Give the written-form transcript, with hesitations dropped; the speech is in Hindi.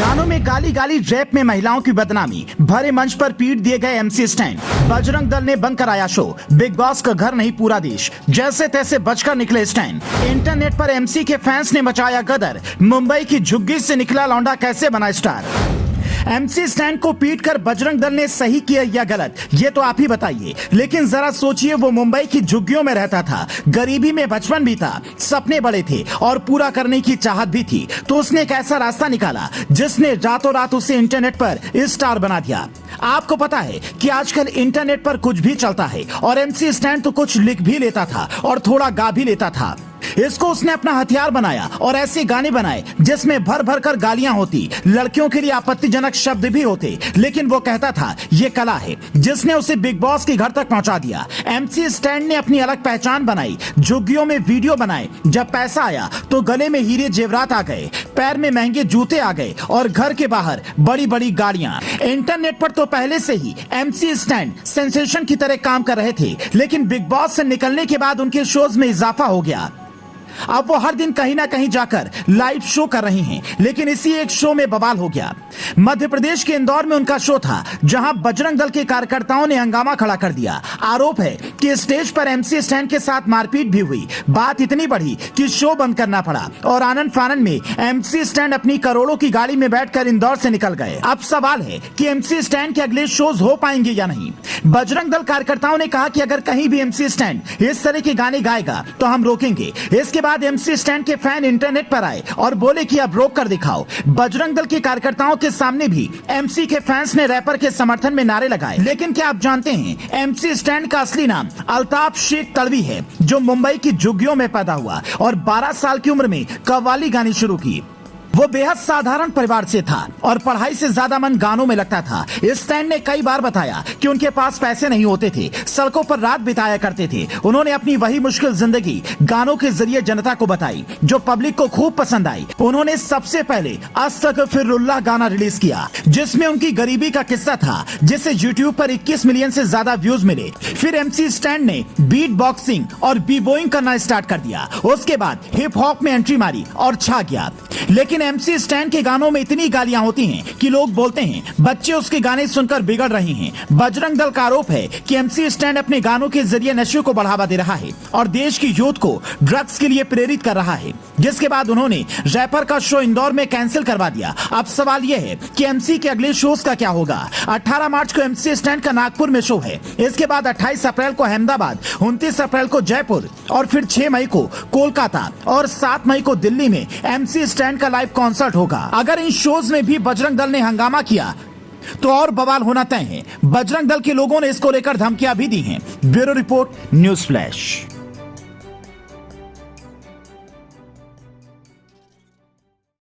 गानों में गाली गाली, रैप में महिलाओं की बदनामी, भरे मंच पर पीट दिए गए एमसी स्टैन। बजरंग दल ने बंद कराया शो, बिग बॉस का घर नहीं पूरा देश, जैसे तैसे बचकर निकले स्टैन। इंटरनेट पर एमसी के फैंस ने मचाया गदर, मुंबई की झुग्गी से निकला लौंडा कैसे बना स्टार। एमसी स्टैंड को पीटकर बजरंग दल ने सही किया या गलत, ये तो आप ही बताइए। लेकिन जरा सोचिए, वो मुंबई की झुग्गियों में रहता था, गरीबी में बचपन भी था, सपने बड़े थे और पूरा करने की चाहत भी थी, तो उसने एक ऐसा रास्ता निकाला जिसने रातों रात उसे इंटरनेट पर स्टार बना दिया। आपको पता है कि आजकल इंटरनेट पर कुछ भी चलता है और एमसी स्टैंड तो कुछ लिख भी लेता था और थोड़ा गा भी लेता था। इसको उसने अपना हथियार बनाया और ऐसे गाने बनाए जिसमें भर भर कर गालियां होती, लड़कियों के लिए आपत्तिजनक शब्द भी होते, लेकिन वो कहता था ये कला है, जिसने उसे बिग बॉस के घर तक पहुंचा दिया। एमसी स्टैंड ने अपनी अलग पहचान बनाई, झुग्गियों में वीडियो बनाए, जब पैसा आया तो गले में हीरे जेवरात आ गए, पैर में महंगे जूते आ गए और घर के बाहर बड़ी बड़ी गाड़ियां। इंटरनेट पर तो पहले से ही एमसी स्टैंड सेंसेशन की तरह काम कर रहे थे, लेकिन बिग बॉस से निकलने के बाद उनके शोज में इजाफा हो गया। अब वो हर दिन कहीं ना कहीं जाकर लाइव शो कर रही हैं, लेकिन इसी एक शो में बवाल हो गया। मध्य प्रदेश के इंदौर में उनका शो था, जहां बजरंग दल के कार्यकर्ताओं ने हंगामा खड़ा कर दिया। आरोप है कि स्टेज पर एमसी स्टैंड के साथ मारपीट भी हुई। बात इतनी बढ़ी कि शो बंद करना पड़ा और आनंद फानन में एमसी स्टैंड अपनी करोड़ों की गाड़ी में बैठकर इंदौर से निकल गए। अब सवाल है कि एमसी स्टैंड के अगले शोज हो पाएंगे या नहीं। बजरंग दल कार्यकर्ताओं ने कहा कि अगर कहीं भी एमसी स्टैंड इस तरह के गाने गाएगा तो हम रोकेंगे। इसके बाद एमसी स्टैंड के फैन इंटरनेट पर आए और बोले कि अब रोक कर दिखाओ। बजरंग दल के कार्यकर्ताओं के सामने भी एमसी के फैंस ने रैपर के समर्थन में नारे लगाए। लेकिन क्या आप जानते हैं, एमसी स्टैंड का असली नाम अल्ताफ शेख तलवी है, जो मुंबई की झुग्गियों में पैदा हुआ और 12 साल की उम्र में कव्वाली गानी शुरू की। वो बेहद साधारण परिवार से था और पढ़ाई से ज्यादा मन गानों में लगता था। स्टैंड ने कई बार बताया कि उनके पास पैसे नहीं होते थे, सड़कों पर रात बिताया करते थे। उन्होंने अपनी वही मुश्किल जिंदगी गानों के जरिए जनता को बताई, जो पब्लिक को खूब पसंद आई। उन्होंने सबसे पहले अस्तगफिरुल्लाह गाना रिलीज किया, जिसमें उनकी गरीबी का किस्सा था, जिसे यूट्यूब पर 21 मिलियन से ज्यादा व्यूज मिले। फिर एमसी स्टैंड ने बीट बॉक्सिंग और बी बॉइंग करना स्टार्ट कर दिया। उसके बाद हिप हॉप में एंट्री मारी और छा गया। लेकिन एमसी स्टैंड के गानों में इतनी गालियां होती हैं कि लोग बोलते हैं बच्चे उसके गाने सुनकर बिगड़ रहे हैं। बजरंग दल का आरोप है कि एमसी स्टैंड अपने गानों के जरिए नशे को बढ़ावा दे रहा है और देश की यूथ को ड्रग्स के लिए प्रेरित कर रहा है, जिसके बाद उन्होंने रैपर का शो इंदौर में कैंसिल करवा दिया। अब सवाल यह है कि एमसी के अगले शोज का क्या होगा। 18 मार्च को एमसी स्टैंड का नागपुर में शो है, इसके बाद 28 अप्रैल को अहमदाबाद, 29 अप्रैल को जयपुर और फिर 6 मई को कोलकाता और 7 मई को दिल्ली में एमसी स्टैंड का लाइव कॉन्सर्ट होगा। अगर इन शोज में भी बजरंग दल ने हंगामा किया तो और बवाल होना तय है। बजरंग दल के लोगों ने इसको लेकर धमकियां भी दी हैं। Bureau report, news flash.